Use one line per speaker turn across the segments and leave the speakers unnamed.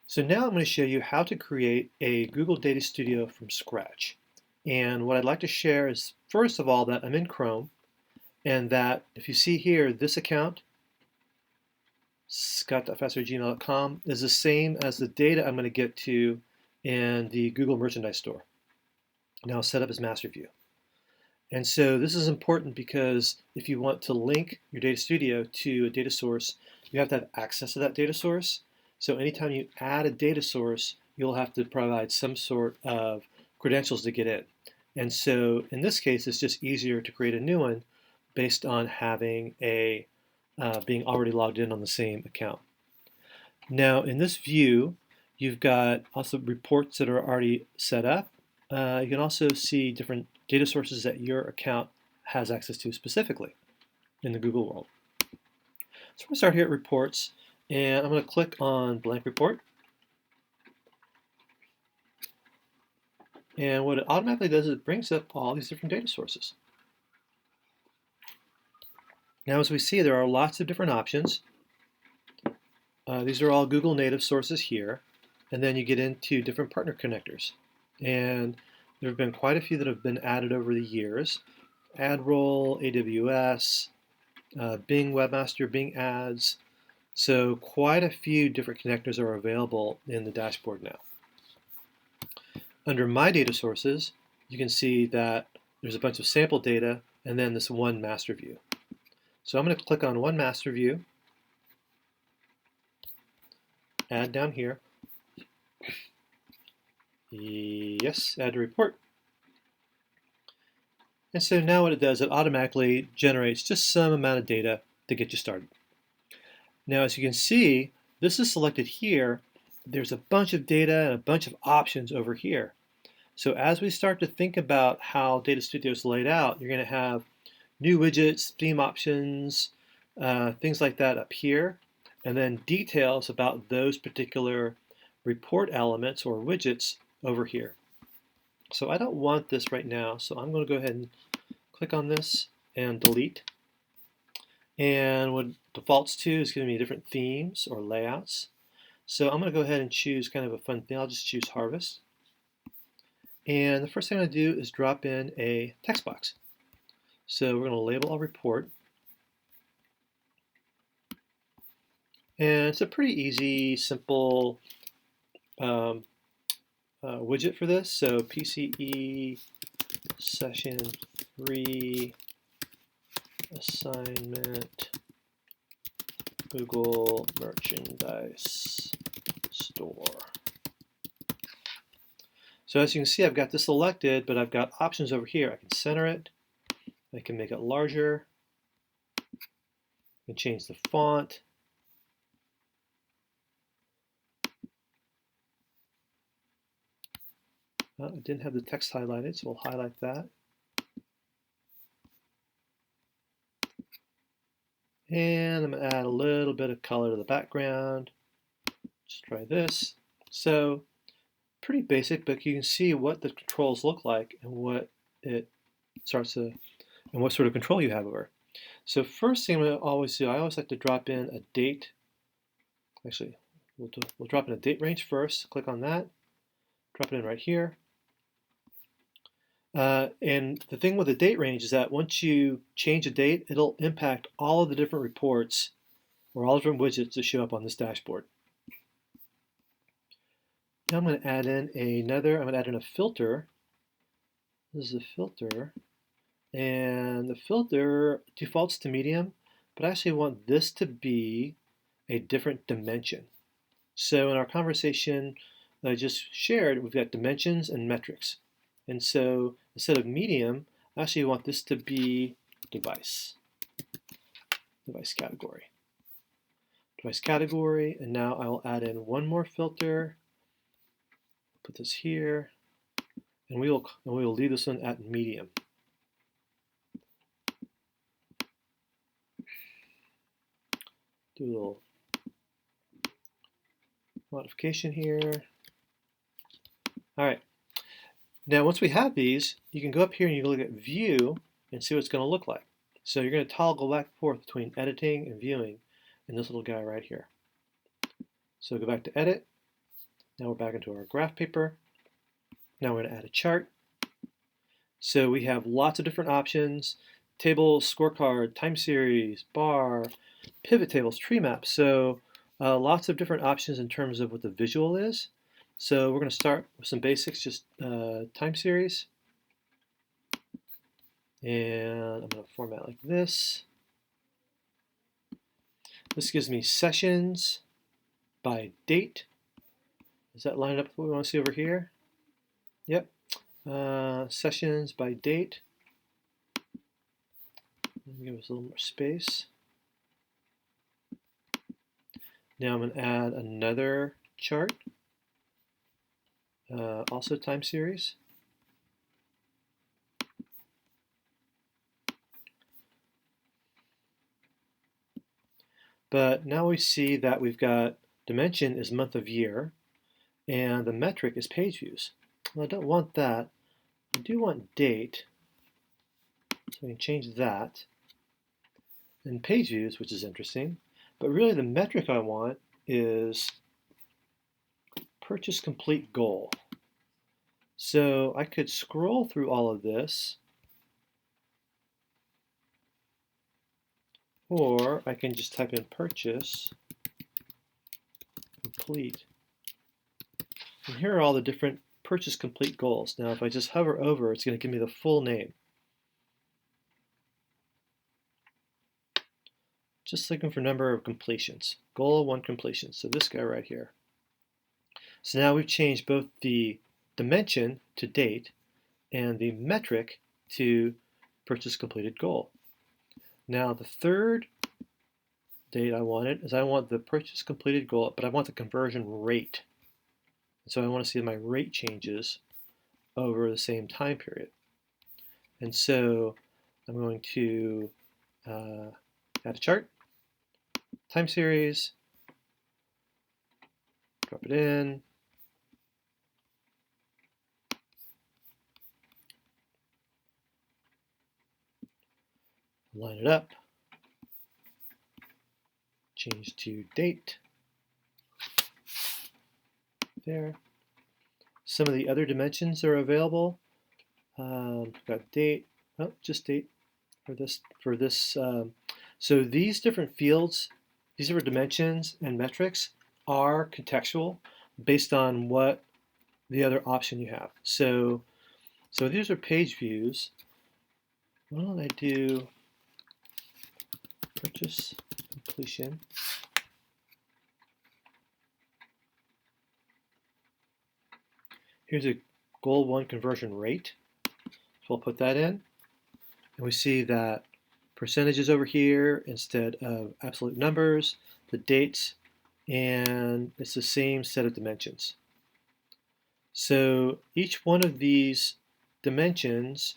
So now I'm going to show you how to create a Google Data Studio from scratch. And what I'd like to share is, first of all, that I'm in Chrome, and that if you see here, this account, scott.faster@gmail.com, is the same as the data I'm going to get to in the Google Merchandise Store. Now set up as master view. And so this is important because if you want to link your Data Studio to a data source, you have to have access to that data source. So anytime you add a data source, you'll have to provide some sort of credentials to get in. And so in this case, it's just easier to create a new one based on having a being already logged in on the same account. Now in this view, you've got also reports that are already set up. You can also see different data sources that your account has access to specifically in the Google world. So I'm going to start here at reports, and I'm going to click on blank report. And what it automatically does is it brings up all these different data sources. Now as we see, there are lots of different options. These are all Google native sources here, and then you get into different partner connectors. And there have been quite a few that have been added over the years. AdRoll, AWS, Bing Webmaster, Bing Ads. So quite a few different connectors are available in the dashboard now. Under My Data Sources, you can see that there's a bunch of sample data and then this one master view. So I'm going to click on one master view, add down here. Yes, add to report. And so now what it does, it automatically generates just some amount of data to get you started. Now, as you can see, this is selected here. There's a bunch of data and a bunch of options over here. So as we start to think about how Data Studio is laid out, you're going to have new widgets, theme options, things like that up here, and then details about those particular report elements or widgets over here. So I don't want this right now, so I'm going to go ahead and click on this and delete. And what it defaults to is giving me different themes or layouts. So I'm going to go ahead and choose kind of a fun thing. I'll just choose Harvest. And the first thing I'm going to do is drop in a text box. So we're going to label our report. And it's a pretty easy, simple widget for this. So PCE session 3 assignment Google Merchandise Store. So as you can see, I've got this selected, but I've got options over here. I can center it. I can make it larger. I can change the font. I didn't have the text highlighted, so we'll highlight that. And I'm going to add a little bit of color to the background. Let's try this. So pretty basic, but you can see what the controls look like and what it starts to, and what sort of control you have over. So first thing I'm going to always do, I always like to drop in a date. Actually, we'll drop in a date range first. Click on that. Drop it in right here. And the thing with the date range is that once you change a date, it'll impact all of the different reports or all the different widgets that show up on this dashboard. Now I'm going to add in a filter. This is a filter. And the filter defaults to medium, but I actually want this to be a different dimension. So in our conversation that I just shared, we've got dimensions and metrics. And so instead of medium, I actually want this to be device category. Device category, and now I will add in one more filter. Put this here, and we will leave this one at medium. Do a little modification here. All right. Now, once we have these, you can go up here and you can look at View and see what it's going to look like. So you're going to toggle back and forth between editing and viewing in this little guy right here. So go back to Edit, Now we're back into our graph paper. Now we're going to add a chart. So we have lots of different options: table, scorecard, time series, bar, pivot tables, tree maps. So lots of different options in terms of what the visual is. So we're going to start with some basics, just time series. And I'm going to format like this. This gives me sessions by date. Does that line up with what we want to see over here? Yep. Sessions by date. Give us a little more space. Now I'm going to add another chart, also time series. But now we see that we've got dimension is month of year, and the metric is page views. Well, I don't want that. I do want date, so we can change that. And page views, which is interesting. But really the metric I want is purchase complete goal. So I could scroll through all of this, or I can just type in purchase complete. And here are all the different purchase complete goals. Now if I just hover over, it's going to give me the full name. Just looking for number of completions. Goal 1 completion. So this guy right here. So now we've changed both the dimension to date and the metric to purchase completed goal. Now the third date I wanted is I want the purchase completed goal, but I want the conversion rate. So I want to see my rate changes over the same time period. And so I'm going to add a chart, time series, drop it in, line it up, change to date, there. Some of the other dimensions are available. Got date, oh, just date for this. So these different fields, these different dimensions and metrics are contextual based on what the other option you have. So these are page views. Why don't I do purchase completion? Here's a goal 1 conversion rate. So I'll put that in. And we see that percentages over here instead of absolute numbers, the dates, and it's the same set of dimensions. So each one of these dimensions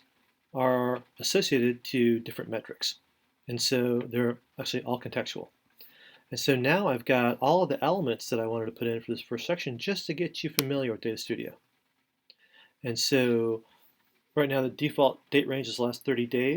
are associated to different metrics. And so they're actually all contextual. And so now I've got all of the elements that I wanted to put in for this first section just to get you familiar with Data Studio. And so right now the default date range is the last 30 days.